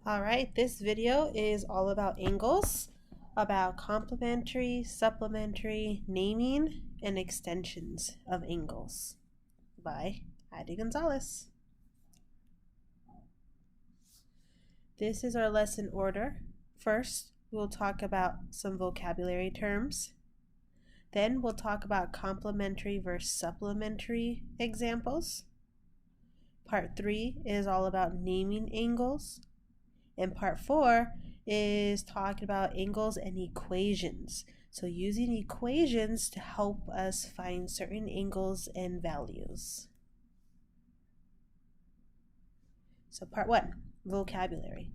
All right, this video is all about angles, about complementary, supplementary, naming, and extensions of angles by Heidi Gonzalez. This is our lesson order. First, we'll talk about some vocabulary terms. Then we'll talk about complementary versus supplementary examples. Part 3 is all about naming angles. And part 4 is talking about angles and equations. So using equations to help us find certain angles and values. So part 1, vocabulary.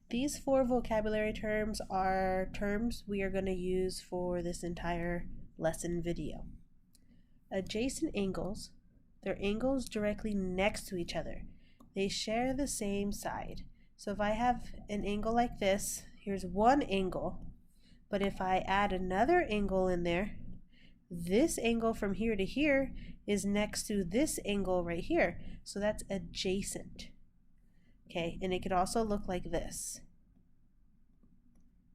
These 4 vocabulary terms are terms we are going to use for this entire lesson video. Adjacent angles, they're angles directly next to each other. They share the same side. So if I have an angle like this, here's one angle, but if I add another angle in there, this angle from here to here is next to this angle right here. So that's adjacent. Okay, and it could also look like this,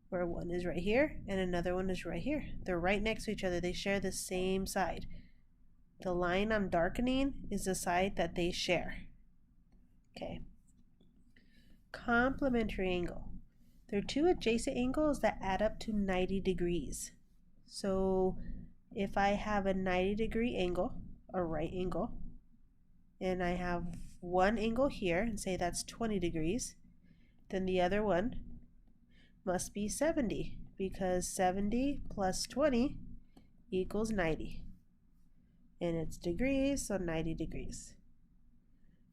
where one is right here and another one is right here. They're right next to each other. They share the same side. The line I'm darkening is the side that they share. Okay. Complementary angle. There are 2 adjacent angles that add up to 90 degrees. So if I have a 90-degree angle, a right angle, and I have one angle here and say that's 20 degrees, then the other one must be 70 because 70 plus 20 equals 90. And it's degrees, so 90 degrees.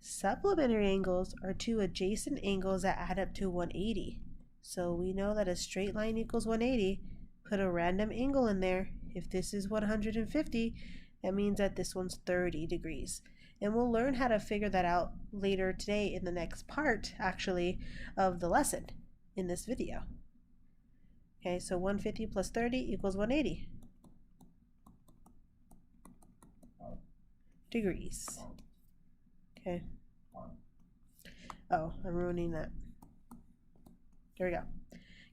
Supplementary angles are 2 adjacent angles that add up to 180. So we know that a straight line equals 180. Put a random angle in there. If this is 150, that means that this one's 30 degrees. And we'll learn how to figure that out later today in the next part, actually, of the lesson in this video. Okay, so 150 plus 30 equals 180 degrees. Okay. Oh, I'm ruining that. There we go.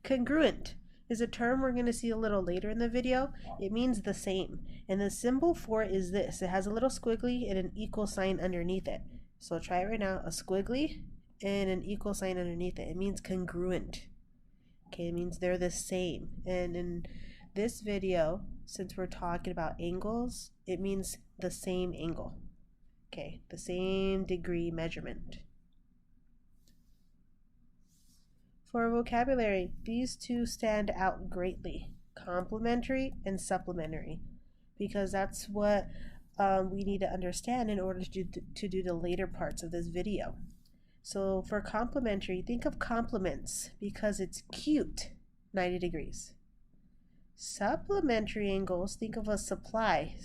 Congruent is a term we're going to see a little later in the video. It means the same. And the symbol for it is this. It has a little squiggly and an equal sign underneath it. So try it right now. A squiggly and an equal sign underneath it. It means congruent. Okay, it means they're the same. And in this video, since we're talking about angles, it means the same angle. Okay, the same degree measurement. For vocabulary, these 2 stand out greatly, complementary and supplementary, because that's what we need to understand in order to do the later parts of this video. So for complementary, think of complements because it's cute, 90 degrees. Supplementary angles, think of a supply,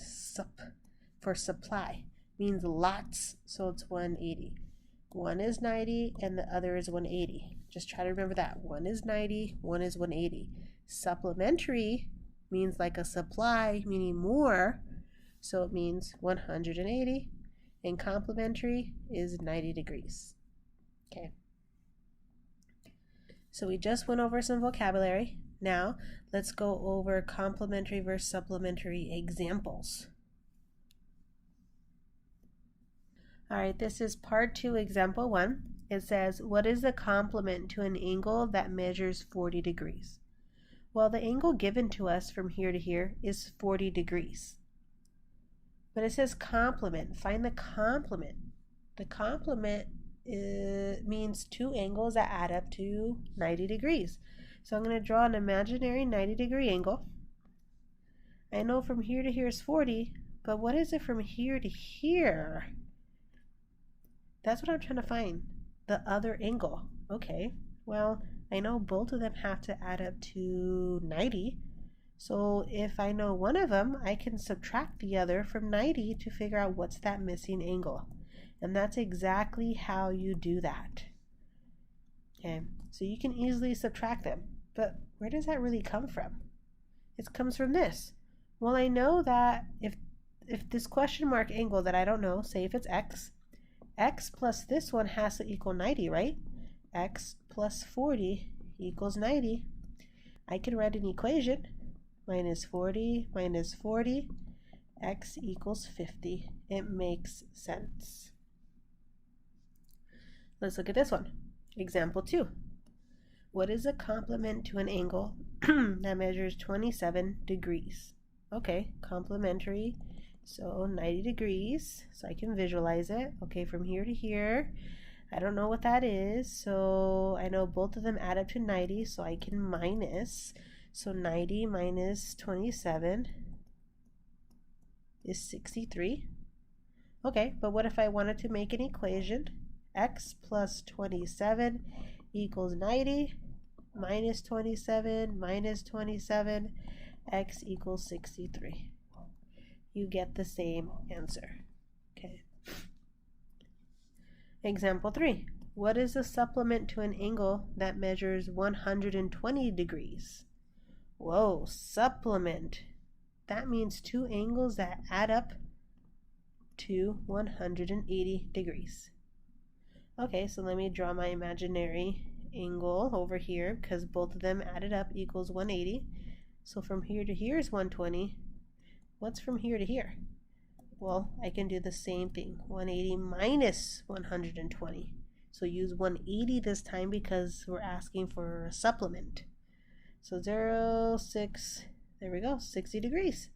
for supply, means lots, so it's 180. One is 90 and the other is 180. Just try to remember that. One is 90, one is 180. Supplementary means like a supply, meaning more, so it means 180. And complementary is 90 degrees. Okay. So we just went over some vocabulary. Now let's go over complementary versus supplementary examples. All right, this is part 2, example 1. It says, what is the complement to an angle that measures 40 degrees? Well, the angle given to us from here to here is 40 degrees. But it says complement. Find the complement. The complement means 2 angles that add up to 90 degrees. So I'm going to draw an imaginary 90-degree angle. I know from here to here is 40, but what is it from here to here? That's what I'm trying to find, the other angle. Okay, well, I know both of them have to add up to 90. So if I know one of them, I can subtract the other from 90 to figure out what's that missing angle. And that's exactly how you do that. Okay, so you can easily subtract them. But where does that really come from? It comes from this. Well, I know that if this question mark angle that I don't know, say if it's x plus this one has to equal 90, right? x plus 40 equals 90. I can write an equation, minus 40 minus 40, x equals 50. It makes sense. Let's look at this one. Example 2. What is a complement to an angle that measures 27 degrees? Okay, complementary, so 90 degrees, so I can visualize it. Okay, from here to here, I don't know what that is, so I know both of them add up to 90, so I can minus. So 90 minus 27 is 63. Okay, but what if I wanted to make an equation? X plus 27 equals 90 minus 27 minus 27, x equals 63. You get the same answer. Okay. Example 3. What is the supplement to an angle that measures 120 degrees? Whoa, supplement. That means two angles that add up to 180 degrees. Okay, so let me draw my imaginary angle over here because both of them added up equals 180. So from here to here is 120. What's from here to here? Well, I can do the same thing. 180 minus 120. So use 180 this time because we're asking for a supplement. So 0, 6, there we go, 60 degrees.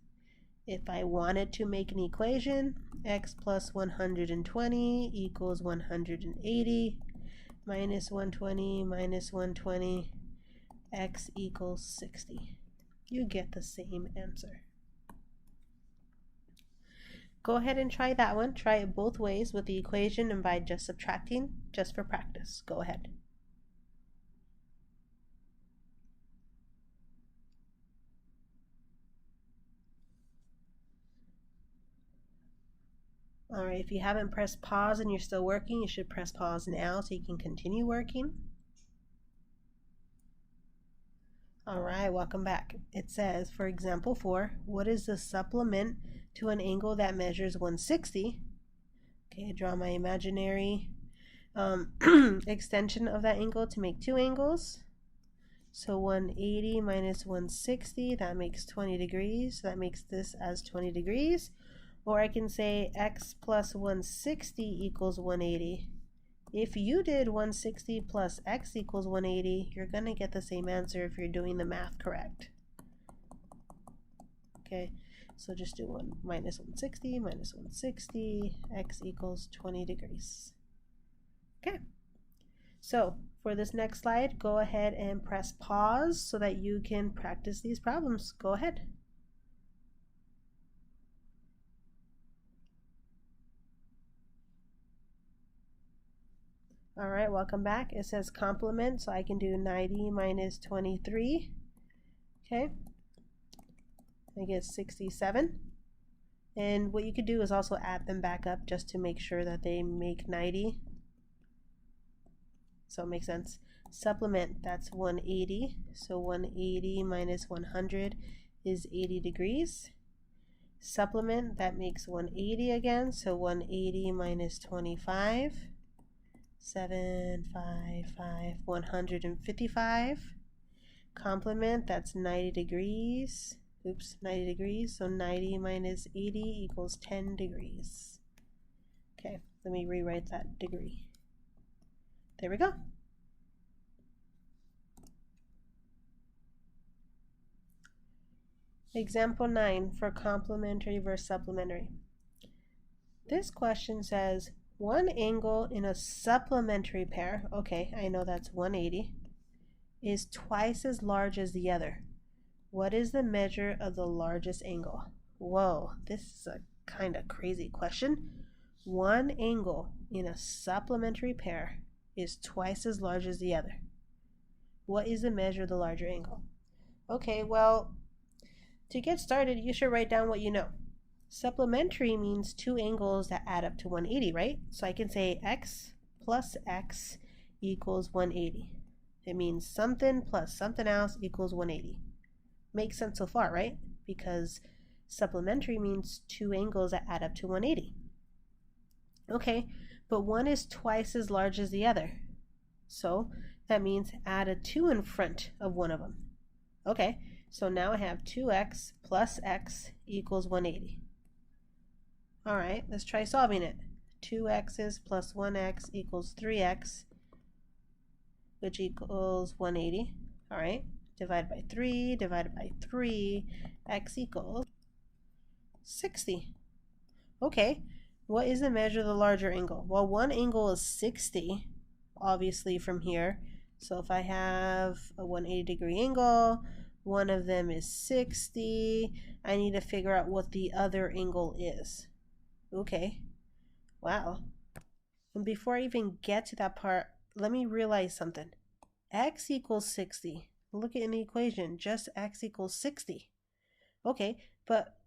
If I wanted to make an equation, x plus 120 equals 180 minus 120 minus 120, x equals 60. You get the same answer. Go ahead and try that one. Try it both ways with the equation and by just subtracting, just for practice. Go ahead. All right, if you haven't pressed pause and you're still working, you should press pause now so you can continue working. All right, welcome back. It says, for example 4, what is the supplement to an angle that measures 160? Okay, I draw my imaginary extension of that angle to make two angles. So 180 minus 160, that makes 20 degrees. So that makes this as 20 degrees. Or I can say x plus 160 equals 180. If you did 160 plus x equals 180, you're going to get the same answer if you're doing the math correct. Okay, so just do minus 160, x equals 20 degrees. Okay, so for this next slide, go ahead and press pause so that you can practice these problems. Go ahead. All right, welcome back. It says complement, so I can do 90 minus 23. Okay, I get 67. And what you could do is also add them back up just to make sure that they make 90. So it makes sense. Supplement, that's 180. So 180 minus 100 is 80 degrees. Supplement, that makes 180 again. So 180 minus 25. 755, 155. Complement, that's 90 degrees. Oops, 90 degrees. So 90 minus 80 equals 10 degrees. Okay, let me rewrite that degree. There we go. Example 9 for complementary versus supplementary. This question says, one angle in a supplementary pair, okay, I know that's 180, is twice as large as the other. What is the measure of the largest angle? Whoa, this is a kind of crazy question. One angle in a supplementary pair is twice as large as the other. What is the measure of the larger angle? Okay, well, to get started, you should write down what you know. Supplementary means two angles that add up to 180, right? So I can say x plus x equals 180. It means something plus something else equals 180. Makes sense so far, right? Because supplementary means two angles that add up to 180. Okay, but one is twice as large as the other. So that means add a 2 in front of one of them. Okay, so now I have 2x plus x equals 180. All right, let's try solving it. 2x's plus 1x equals 3x, which equals 180. All right, divided by 3, x equals 60. Okay, what is the measure of the larger angle? Well, one angle is 60, obviously, from here. So if I have a 180-degree angle, one of them is 60, I need to figure out what the other angle is. Okay, wow. And before I even get to that part, let me realize something. X equals 60. Look at in the equation, just x equals 60. Okay, but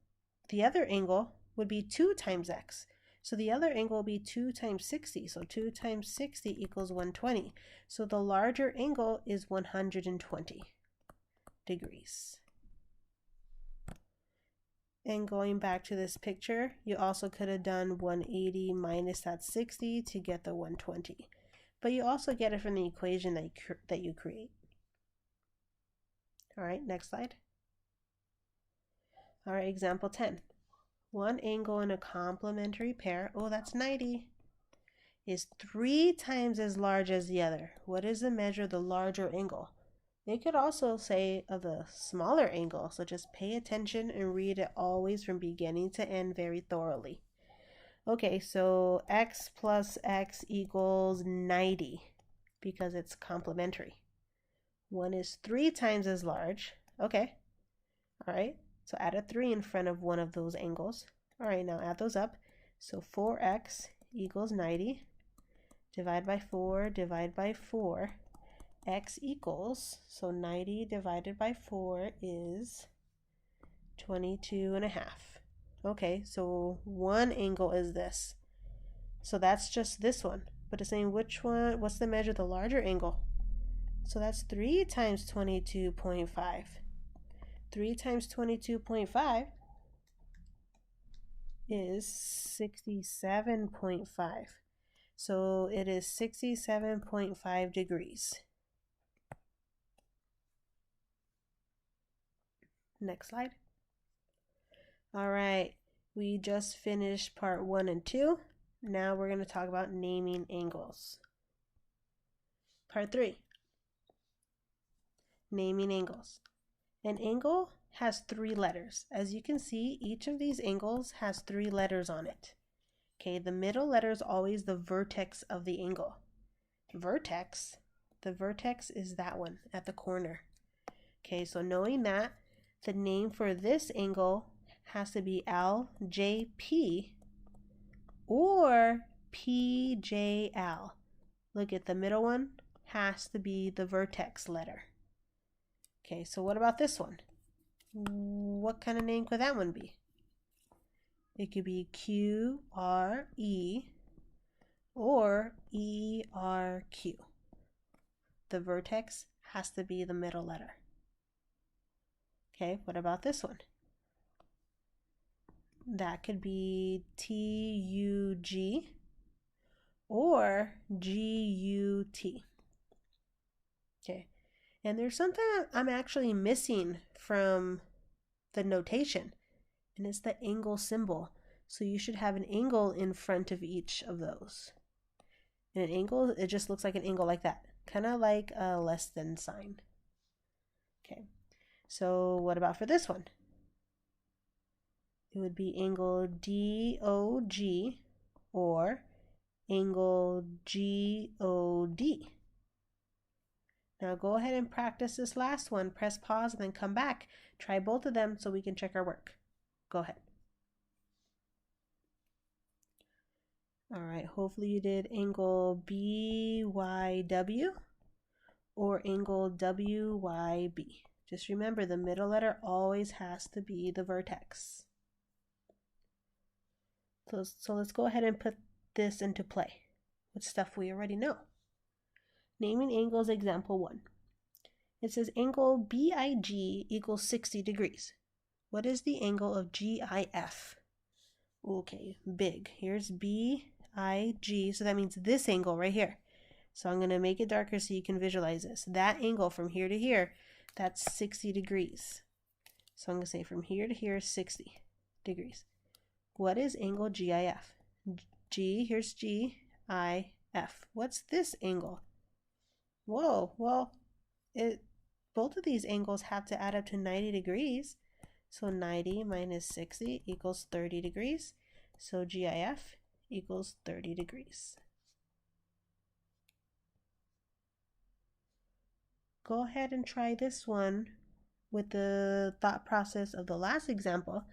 the other angle would be 2 times x. So the other angle will be 2 times 60. So 2 times 60 equals 120. So the larger angle is 120 degrees. And going back to this picture, you also could have done 180 minus that 60 to get the 120. But you also get it from the equation that you create. All right, next slide. All right, example 10. One angle in a complementary pair, oh, that's 90, is 3 times as large as the other. What is the measure of the larger angle? They could also say of the smaller angle, so just pay attention and read it always from beginning to end very thoroughly. Okay, so x plus x equals 90 because it's complementary. One is 3 times as large. Okay, all right. So add a 3 in front of one of those angles. All right, now add those up. So 4x equals 90. Divide by 4, divide by 4. X equals, so 90 divided by 4 is 22.5. Okay, so one angle is this. So that's just this one. But it's saying which one, what's the measure of the larger angle? So that's 3 times 22.5. 3 times 22.5 is 67.5. So it is 67.5 degrees. Next slide. All right, we just finished part 1 and 2. Now we're going to talk about naming angles. Part 3. Naming angles. An angle has 3 letters. As you can see, each of these angles has 3 letters on it. Okay, the middle letter is always the vertex of the angle. Vertex, the vertex is that one at the corner. Okay, so knowing that, the name for this angle has to be LJP or PJL. Look at the middle one, has to be the vertex letter. Okay, so what about this one? What kind of name could that one be? It could be QRE or ERQ. The vertex has to be the middle letter. Okay, what about this one? That could be TUG or GUT. Okay, and there's something I'm actually missing from the notation, and it's the angle symbol. So you should have an angle in front of each of those. And an angle, it just looks like an angle like that, kind of like a less than sign. Okay, so what about for this one? It would be angle DOG or angle GOD. Now go ahead and practice this last one. Press pause and then come back. Try both of them so we can check our work. Go ahead. All right, hopefully you did angle BYW or angle WYB. Just remember the middle letter always has to be the vertex. So let's go ahead and put this into play with stuff we already know. Naming angles, example 1. It says angle BIG equals 60 degrees. What is the angle of GIF? Okay, big. Here's BIG, so that means this angle right here. So I'm going to make it darker so you can visualize this. That angle from here to here, that's 60 degrees. So I'm going to say from here to here, 60 degrees. What is angle GIF? Here's G, I, F. What's this angle? Whoa, well, both of these angles have to add up to 90 degrees. So 90 minus 60 equals 30 degrees. So GIF equals 30 degrees. Go ahead and try this one with the thought process of the last example.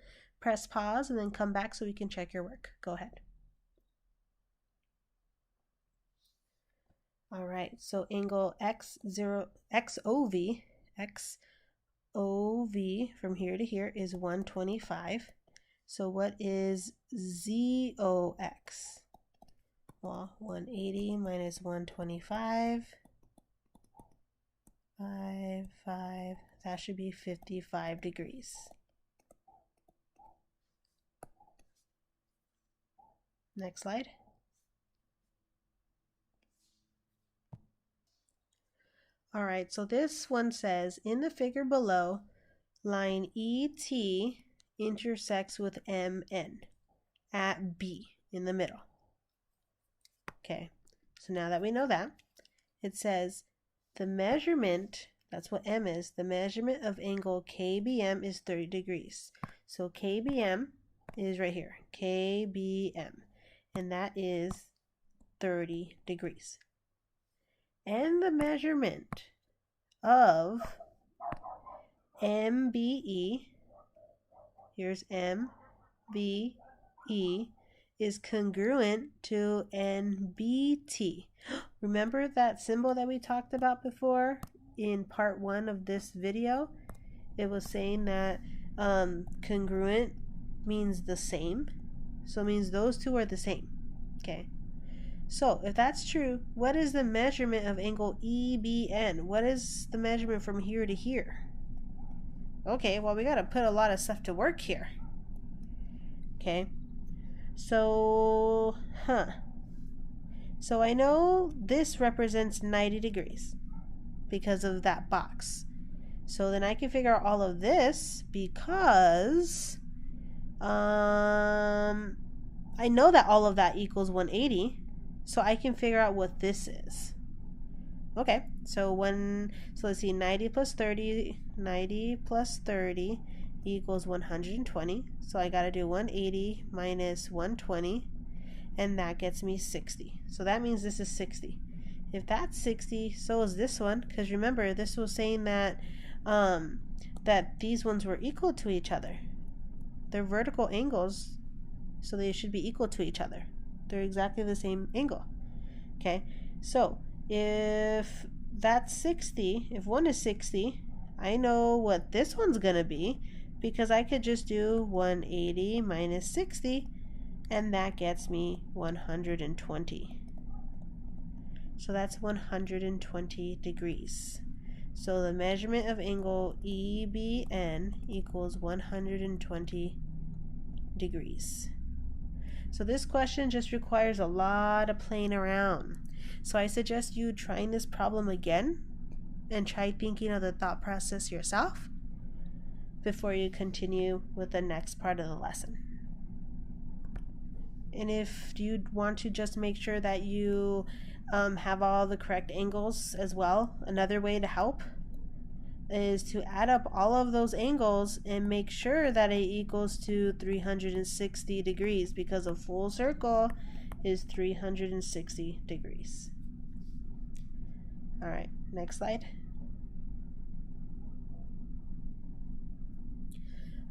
Press pause and then come back so we can check your work. Go ahead. All right, so angle XOV from here to here is 125. So what is ZOX? Well, 180 minus 125, 5, that should be 55 degrees. Next slide. All right, so this one says, in the figure below, line ET intersects with MN at B in the middle. Okay, so now that we know that, it says the measurement, that's what M is, the measurement of angle KBM is 30 degrees. So KBM is right here, KBM, and that is 30 degrees. And the measurement of MBE, here's MBE, is congruent to NBT. Remember that symbol that we talked about before in part 1 of this video? It was saying that congruent means the same. So it means those two are the same. Okay. So if that's true, what is the measurement of angle EBN? What is the measurement from here to here? Okay, well, we got to put a lot of stuff to work here. Okay. So, So I know this represents 90 degrees because of that box. So then I can figure out all of this because I know that all of that equals 180. So I can figure out what this is. Okay, so let's see, 90 plus 30 equals 120. So I got to do 180 minus 120, and that gets me 60. So that means this is 60. If that's 60, so is this one, because remember, this was saying that that these ones were equal to each other. They're vertical angles, so they should be equal to each other. They're exactly the same angle. Okay, so if that's 60, if one is 60, I know what this one's gonna be because I could just do 180 minus 60, and that gets me 120. So that's 120 degrees. So the measurement of angle EBN equals 120 degrees. So this question just requires a lot of playing around. So I suggest you trying this problem again and try thinking of the thought process yourself before you continue with the next part of the lesson. And if you want to just make sure that you have all the correct angles as well, another way to help is to add up all of those angles and make sure that it equals to 360 degrees because a full circle is 360 degrees. All right, next slide.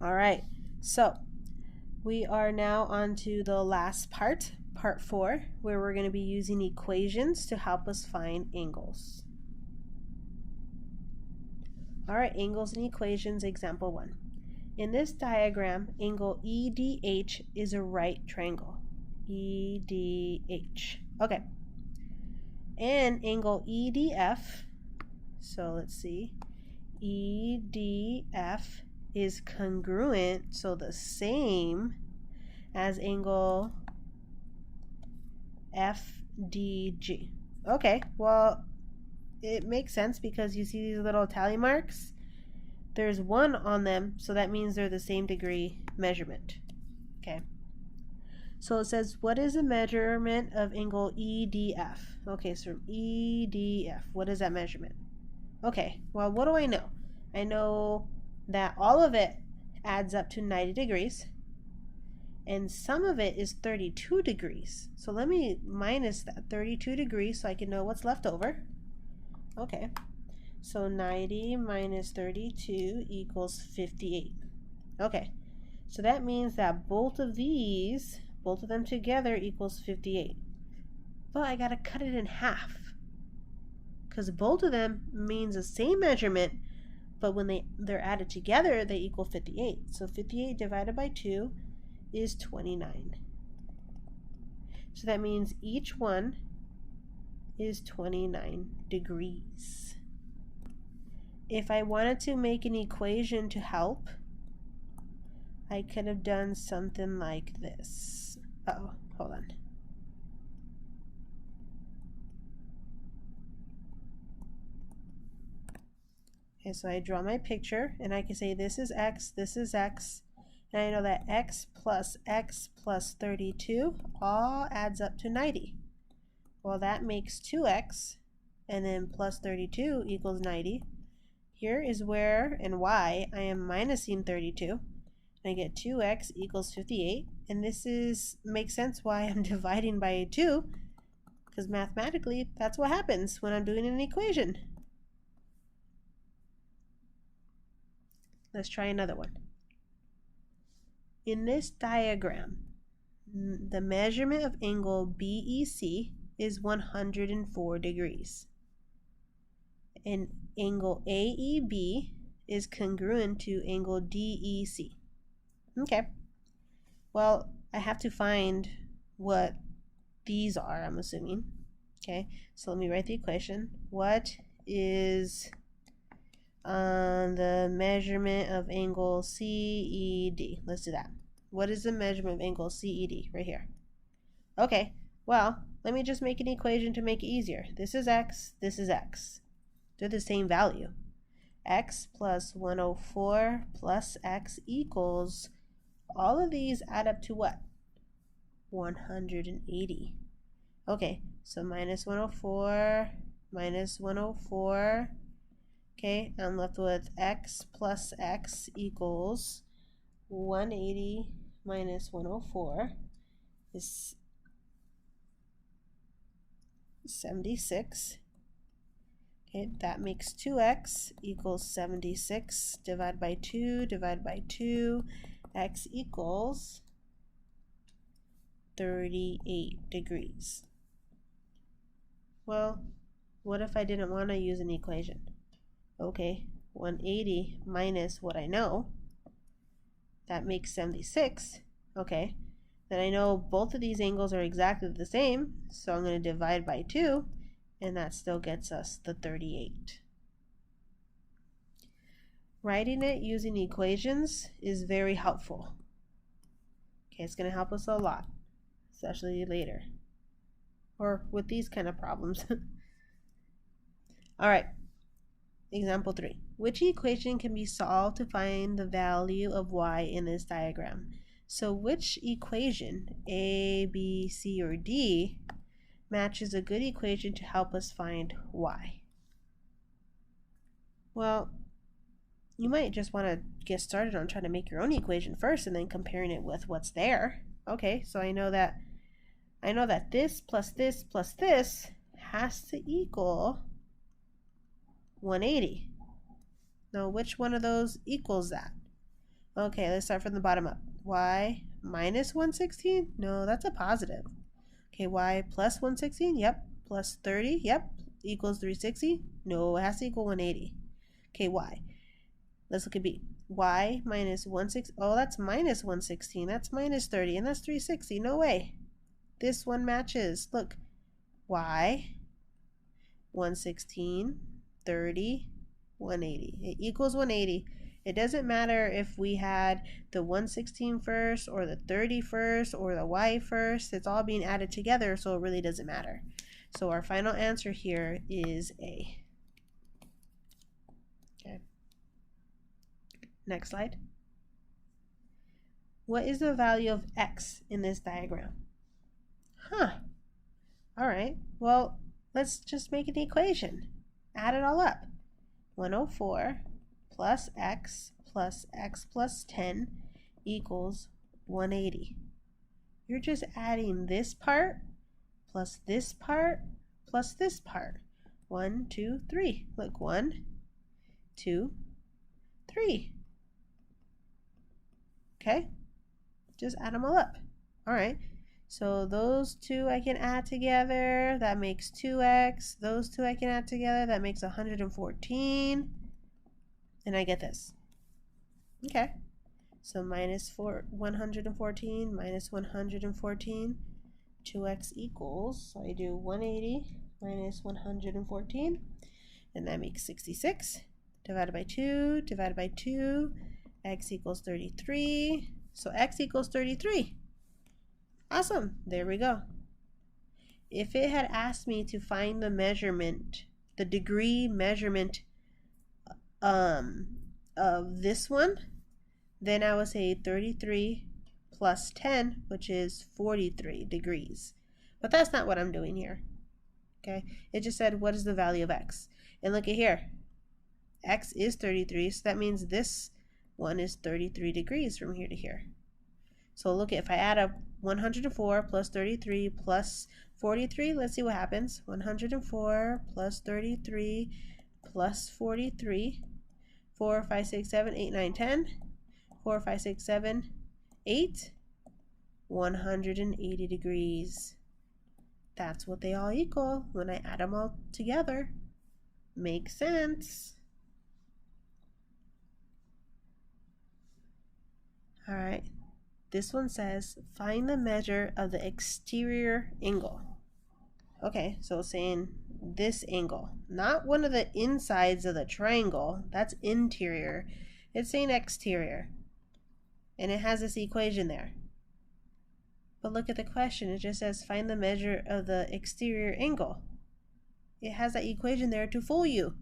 All right, so we are now on to the last part, part 4, where we're going to be using equations to help us find angles. All right, angles and equations, example 1. In this diagram, angle EDH is a right triangle. EDH. Okay. And angle EDF, so let's see, EDF is congruent, so the same as angle FDG. Okay, well, it makes sense because you see these little tally marks? There's 1 on them, so that means they're the same degree measurement. Okay. So it says, what is the measurement of angle EDF? Okay, so from EDF, what is that measurement? Okay, well, what do I know? I know that all of it adds up to 90 degrees, and some of it is 32 degrees. So let me minus that 32 degrees so I can know what's left over. Okay, so 90 minus 32 equals 58. Okay, so that means that both of them together equals 58. But I gotta cut it in half, because both of them means the same measurement, but when they're added together, they equal 58. So 58 divided by 2 is 29. So that means each one is 29 degrees. If I wanted to make an equation to help, I could have done something like this. Uh-oh, hold on. Okay, so I draw my picture, and I can say this is x, and I know that x plus 32 all adds up to 90. Well, that makes 2x, and then plus 32 equals 90. Here is where and why I am minusing 32. And I get 2x equals 58, and this makes sense why I'm dividing by 2, because mathematically that's what happens when I'm doing an equation. Let's try another one. In this diagram, the measurement of angle BEC is 104 degrees. And angle AEB is congruent to angle DEC. Okay. Well, I have to find what these are, I'm assuming. Okay, so let me write the equation. What is the measurement of angle CED? Let's do that. What is the measurement of angle CED? Right here. Okay, well, let me just make an equation to make it easier. This is x, this is x. They're the same value. X plus 104 plus x equals, all of these add up to what? 180. Okay, so minus 104, minus 104. Okay, I'm left with x plus x equals 180 minus 104 is 76. Okay, that makes 2x equals 76. Divide by 2, divide by 2. X equals 38 degrees. Well, what if I didn't want to use an equation? Okay, 180 minus what I know, that makes 76. Okay, then I know both of these angles are exactly the same, so I'm going to divide by 2, and that still gets us the 38. Writing it using equations is very helpful. Okay, it's going to help us a lot, especially later, or with these kind of problems. All right, example 3. Which equation can be solved to find the value of y in this diagram? So which equation, A, B, C, or D, matches a good equation to help us find y? Well, you might just want to get started on trying to make your own equation first and then comparing it with what's there. Okay, so I know that this plus this plus this has to equal 180. Now, which one of those equals that? Okay, let's start from the bottom up. Y minus 116? No, that's a positive. Okay, y plus 116? Yep. Plus 30? Yep. Equals 360? No, it has to equal 180. Okay, y. Let's look at B. Y minus 116. Oh, that's minus 116. That's minus 30, and that's 360. No way. This one matches. Look. Y, 116, 30, 180. It equals 180. It doesn't matter if we had the 116 first or the 30 first or the y first. It's all being added together, so it really doesn't matter. So our final answer here is A. Okay. Next slide. What is the value of x in this diagram? Huh. All right. Well, let's just make an equation. Add it all up. 104 plus x plus 10 equals 180. You're just adding this part plus this part plus this part. 1, 2, 3. Look, 1, 2, 3. Okay? Just add them all up. All right. So those two I can add together. That makes 2x. Those two I can add together. That makes 114. And I get this. Okay. So minus 114 minus 114. 2x equals, so I do 180 minus 114. And that makes 66. Divided by 2, divided by 2. X equals 33. So x equals 33. Awesome. There we go. If it had asked me to find the measurement, the degree measurement of this one, then I would say 33 plus 10, which is 43 degrees. But that's not what I'm doing here. Okay? It just said, what is the value of x? And look at here. X is 33, so that means this one is 33 degrees from here to here. So look, if I add up 104 plus 33 plus 43, let's see what happens. 104 plus 33 plus 43. 4, 5, 6, 7, 8, 9, 10. 4, 5, 6, 7, 8. 180 degrees. That's what they all equal when I add them all together. Makes sense. All right. This one says, find the measure of the exterior angle. Okay, so it's saying this angle, not one of the insides of the triangle. That's interior. It's saying exterior. And it has this equation there. But look at the question. It just says, find the measure of the exterior angle. It has that equation there to fool you.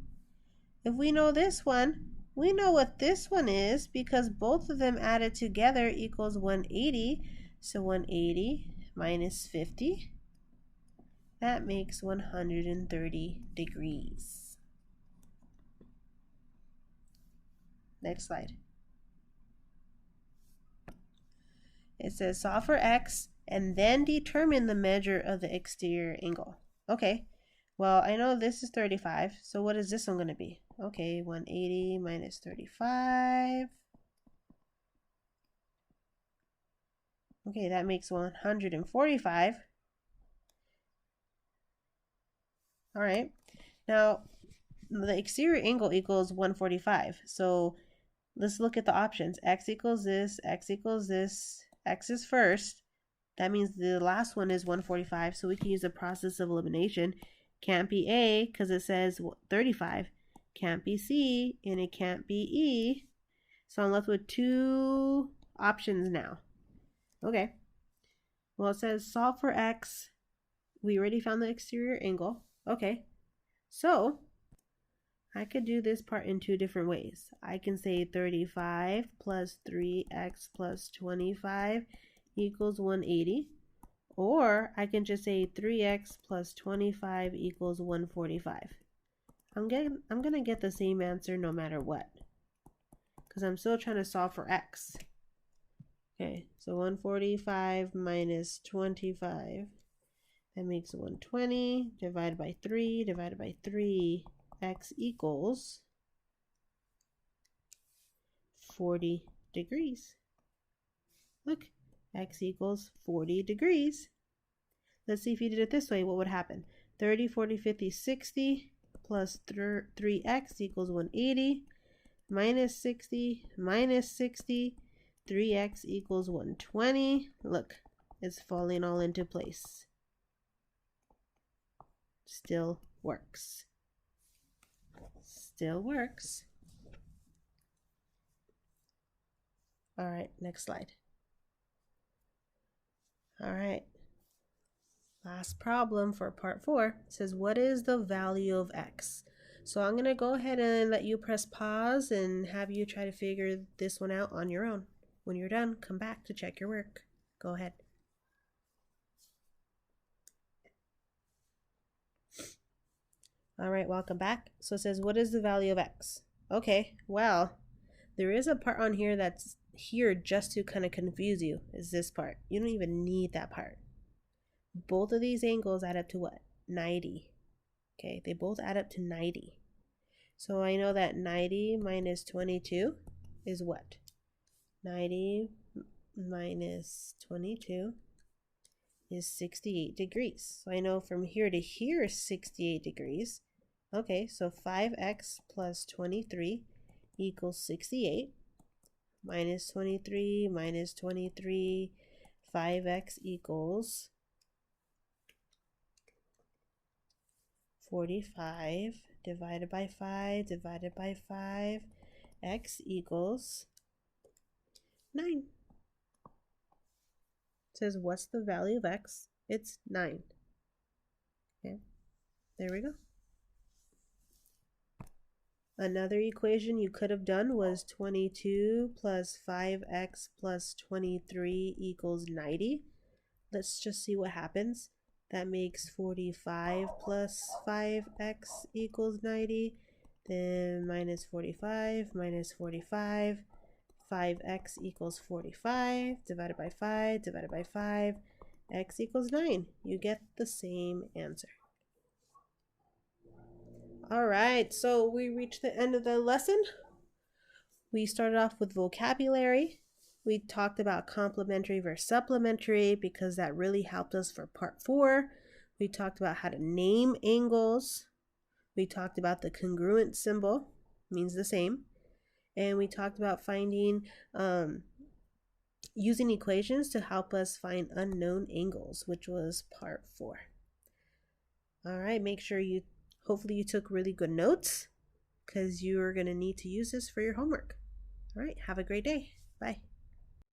If we know this one, we know what this one is because both of them added together equals 180. So 180 minus 50, that makes 130 degrees. Next slide. It says solve for x and then determine the measure of the exterior angle. Okay, well, I know this is 35, so what is this one going to be? Okay, 180 minus 35. Okay, that makes 145. All right, now the exterior angle equals 145. So let's look at the options. X equals this, x equals this, x is first. That means the last one is 145, so we can use the process of elimination. Can't be A because it says 35. Can't be C, and it can't be E. So I'm left with two options now. Okay. Well, it says solve for x. We already found the exterior angle. Okay. So I could do this part in two different ways. I can say 35 plus 3x plus 25 equals 180. Or I can just say 3x plus 25 equals 145. I'm gonna get the same answer no matter what, because I'm still trying to solve for x. Okay, so 145 minus 25, that makes 120, divided by 3, x equals 40 degrees. Look, x equals 40 degrees. Let's see if you did it this way, what would happen? 30, 40, 50, 60 plus 3x equals 180, minus 60, 3x equals 120. Look, it's falling all into place. Still works. Still works. All right, next slide. All right. Last problem for part 4 says, what is the value of x? So I'm going to go ahead and let you press pause and have you try to figure this one out on your own. When you're done, come back to check your work. Go ahead. All right, welcome back. So it says, what is the value of x? Okay, well, there is a part on here that's here just to kind of confuse you, is this part. You don't even need that part. Both of these angles add up to what? 90. Okay, they both add up to 90. So I know that 90 minus 22 is what? 90 minus 22 is 68 degrees. So I know from here to here is 68 degrees. Okay, so 5x plus 23 equals 68. Minus 23 minus 23, 5x equals 45 divided by 5 divided by 5, x equals 9. It says, what's the value of x? It's 9. Okay, there we go. Another equation you could have done was 22 plus 5x plus 23 equals 90. Let's just see what happens. That makes 45 plus 5x equals 90. Then minus 45 minus 45. 5x equals 45 divided by 5 divided by 5. X equals 9. You get the same answer. All right, so we reached the end of the lesson. We started off with vocabulary. We talked about complementary versus supplementary because that really helped us for part 4. We talked about how to name angles. We talked about the congruent symbol, means the same. And we talked about finding, using equations to help us find unknown angles, which was part 4. All right, make sure hopefully you took really good notes because you're going to need to use this for your homework. All right, have a great day. Bye.